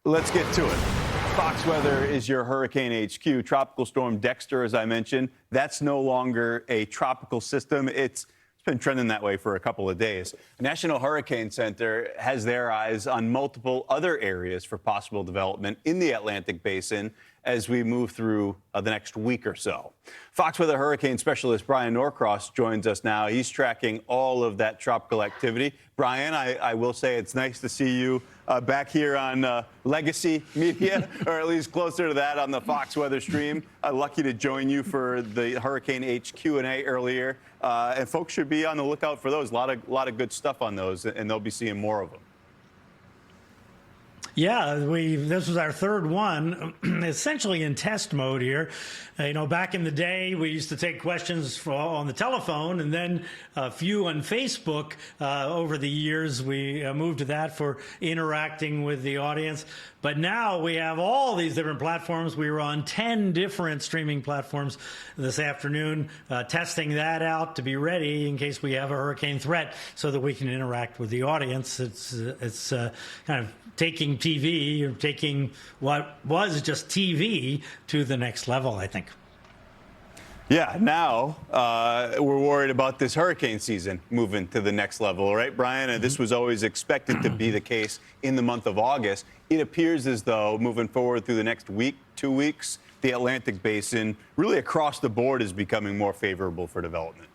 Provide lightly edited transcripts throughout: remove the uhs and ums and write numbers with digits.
Let's get to it. Fox Weather is your Hurricane HQ. Tropical Storm Dexter, as I mentioned, that's no longer a tropical system. It's been trending that way for a couple of days. National Hurricane Center has their eyes on multiple other areas for possible development in the Atlantic Basin as we move through the next week or so. Fox Weather hurricane specialist Bryan Norcross joins us now. He's tracking all of that tropical activity. Bryan, I will say it's nice to see you back here on Legacy Media, or at least closer to that on the Fox Weather stream. Lucky to join you for the Hurricane H Q&A earlier. And folks should be on the lookout for those. A lot of good stuff on those, and they'll be seeing more of them. Yeah, this was our third one, essentially in test mode here. Back in the day, we used to take questions on the telephone, and then a few on Facebook. Over the years, we moved to that for interacting with the audience. But now we have all these different platforms. We were on 10 different streaming platforms this afternoon, testing that out to be ready in case we have a hurricane threat so that we can interact with the audience. It's kind of taking TV, or taking what was just TV to the next level, I think. Yeah, now we're worried about this hurricane season moving to the next level, right, Bryan? And this was always expected to be the case in the month of August. It appears as though moving forward through the next week, 2 weeks, the Atlantic Basin really across the board is becoming more favorable for development.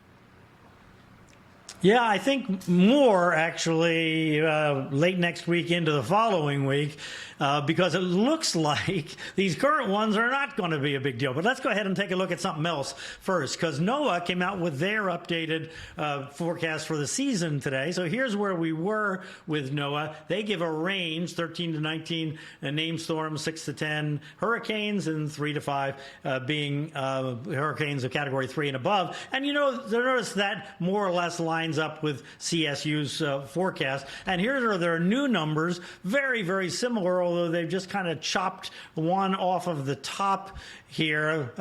Yeah, I think more actually late next week into the following week, because it looks like these current ones are not going to be a big deal. But let's go ahead and take a look at something else first, because NOAA came out with their updated forecast for the season today. So here's where we were with NOAA. They give a range, 13 to 19 named storms, 6 to 10 hurricanes, and 3 to 5 being hurricanes of Category 3 and above. And notice that more or less lines up with CSU's forecast. And here are their new numbers, very, very similar, although they've just kind of chopped one off of the top here,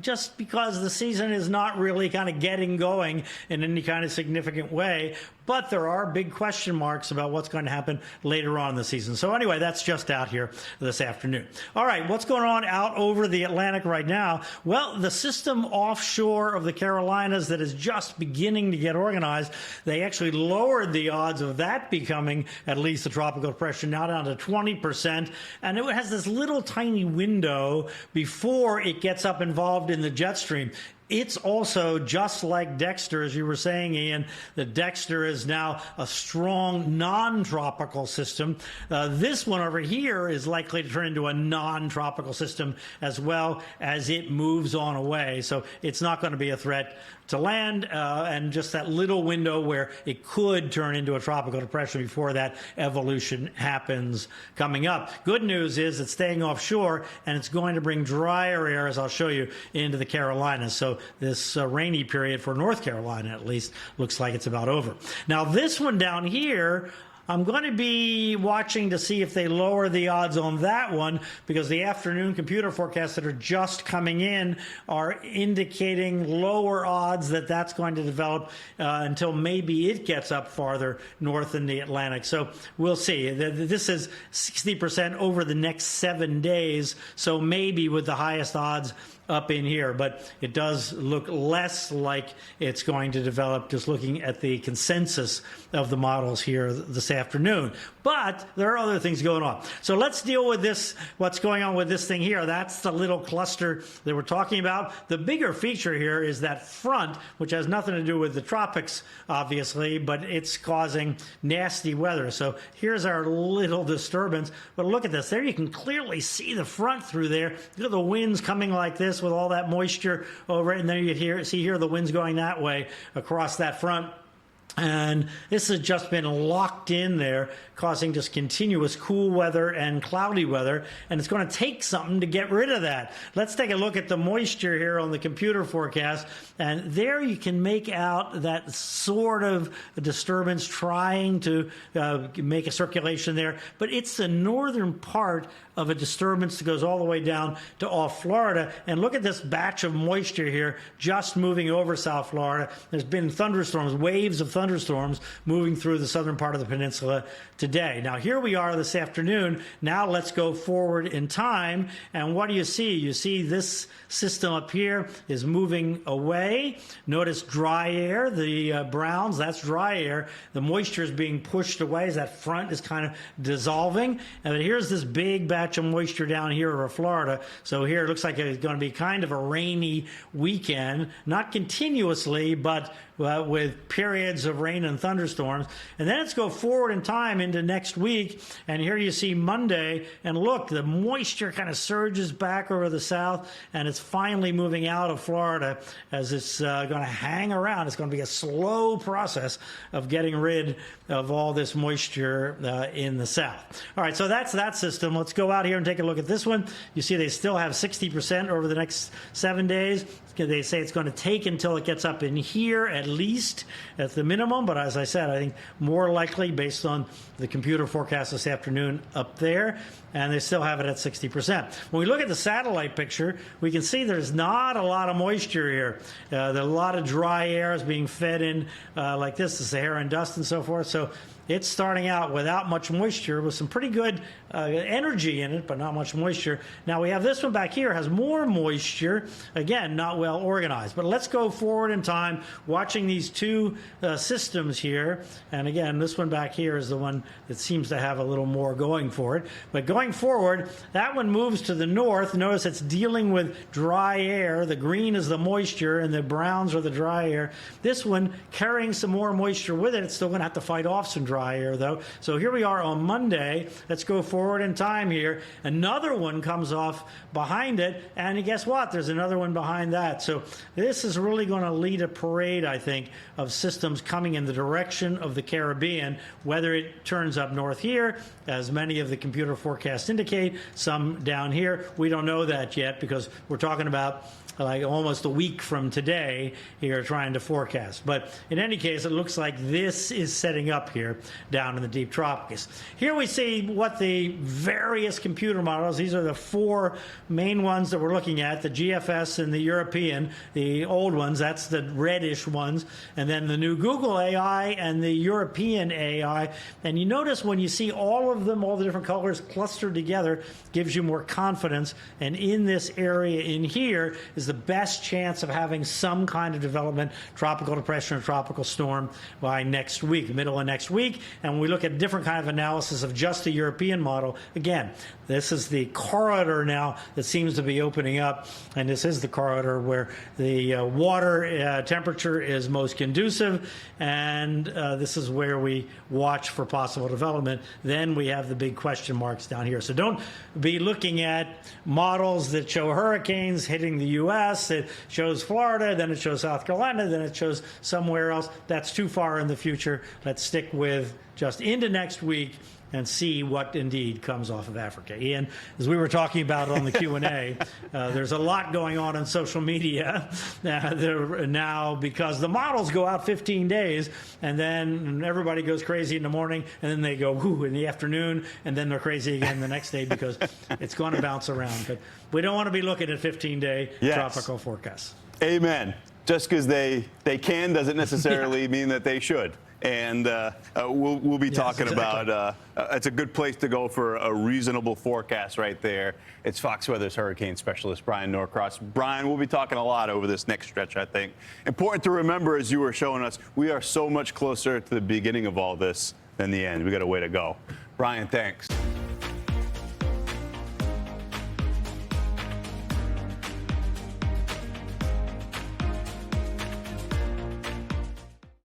just because the season is not really kind of getting going in any kind of significant way. But there are big question marks about what's going to happen later on in the season. So anyway, that's just out here this afternoon. All right, what's going on out over the Atlantic right now? Well, the system offshore of the Carolinas that is just beginning to get organized, they actually lowered the odds of that becoming at least a tropical depression, now down to 20%. And it has this little tiny window before it gets up involved in the jet stream. It's also just like Dexter, as you were saying, Ian, that Dexter is now a strong non-tropical system. This one over here is likely to turn into a non-tropical system as well as it moves on away. So it's not going to be a threat to land, and just that little window where it could turn into a tropical depression before that evolution happens coming up. Good news is it's staying offshore, and it's going to bring drier air, as I'll show you, into the Carolinas. So this rainy period for North Carolina, at least, looks like it's about over. Now, this one down here, I'm going to be watching to see if they lower the odds on that one, because the afternoon computer forecasts that are just coming in are indicating lower odds that that's going to develop until maybe it gets up farther north in the Atlantic. So we'll see. This is 60% over the next 7 days, so maybe with the highest odds up in here, but it does look less like it's going to develop just looking at the consensus of the models here this afternoon. But there are other things going on. So let's deal with this, what's going on with this thing here. That's the little cluster that we're talking about. The bigger feature here is that front, which has nothing to do with the tropics, obviously, but it's causing nasty weather. So here's our little disturbance. But look at this. There you can clearly see the front through there. Look at the winds coming like this with all that moisture over it. And then you see here the winds going that way across that front. And this has just been locked in there, causing just continuous cool weather and cloudy weather, and it's going to take something to get rid of that. Let's take a look at the moisture here on the computer forecast, and there you can make out that sort of disturbance trying to make a circulation there, but it's the northern part of a disturbance that goes all the way down to off Florida. And look at this batch of moisture here just moving over South Florida. There's been thunderstorms, waves of thunderstorms thunderstorms moving through the southern part of the peninsula today. Now, here we are this afternoon. Now let's go forward in time. And what do you see? You see this system up here is moving away. Notice dry air, the browns, that's dry air. The moisture is being pushed away as that front is kind of dissolving. And here's this big batch of moisture down here over Florida. So here it looks like it's going to be kind of a rainy weekend, not continuously, but with periods of rain and thunderstorms. And then let's go forward in time into next week. And here you see Monday. And look, the moisture kind of surges back over the south, and it's finally moving out of Florida as it's going to hang around. It's going to be a slow process of getting rid of all this moisture in the south. All right, so that's that system. Let's go out here and take a look at this one. You see they still have 60% over the next 7 days. They say it's going to take until it gets up in here, at least at the minimum. But as I said, I think more likely based on the computer forecast this afternoon up there. And they still have it at 60%. When we look at the satellite picture, we can see there's not a lot of moisture here. There's a lot of dry air is being fed in like this, the Sahara and dust and so forth. So it's starting out without much moisture with some pretty good energy in it, but not much moisture. Now we have this one back here, has more moisture. Again, not well organized. But let's go forward in time, watching these two systems here. And again, this one back here is the one that seems to have a little more going for it. But going forward, that one moves to the north. Notice it's dealing with dry air. The green is the moisture, and the browns are the dry air. This one carrying some more moisture with it. It's still going to have to fight off some dry air, though. So here we are on Monday. Let's go forward in time here. Another one comes off behind it, and guess what? There's another one behind that. So this is really going to lead a parade, I think, of systems coming in the direction of the Caribbean, whether it turns up north here, as many of the computer forecasts indicate, some down here. We don't know that yet because we're talking about like almost a week from today here trying to forecast. But in any case, it looks like this is setting up here down in the deep tropics. Here we see what the various computer models, these are the four main ones that we're looking at, the GFS and the European, the old ones, that's the reddish ones, and then the new Google AI and the European AI. And you notice when you see all of them, all the different colors clustered together, gives you more confidence. And in this area in here is the best chance of having some kind of development, tropical depression or tropical storm by next week, middle of next week. And when we look at different kind of analysis of just the European model, again, this is the corridor now that seems to be opening up, and this is the corridor where the water temperature is most conducive, and this is where we watch for possible development. Then we have the big question marks down here. So don't be looking at models that show hurricanes hitting the U.S., it shows Florida, then it shows South Carolina, then it shows somewhere else. That's too far in the future. Let's stick with just into next week and see what indeed comes off of Africa. Ian, as we were talking about on the Q&A, there's a lot going on social media now because the models go out 15 days, and then everybody goes crazy in the morning, and then they go whoo in the afternoon, and then they're crazy again the next day because it's going to bounce around. But we don't want to be looking at 15-day tropical forecasts. Amen. Just because they can doesn't necessarily mean that they should. And we'll be talking about, it's a good place to go for a reasonable forecast right there. It's Fox Weather's hurricane specialist, Bryan Norcross. Bryan, we'll be talking a lot over this next stretch, I think. Important to remember, as you were showing us, we are so much closer to the beginning of all this than the end. We got a way to go. Bryan, thanks.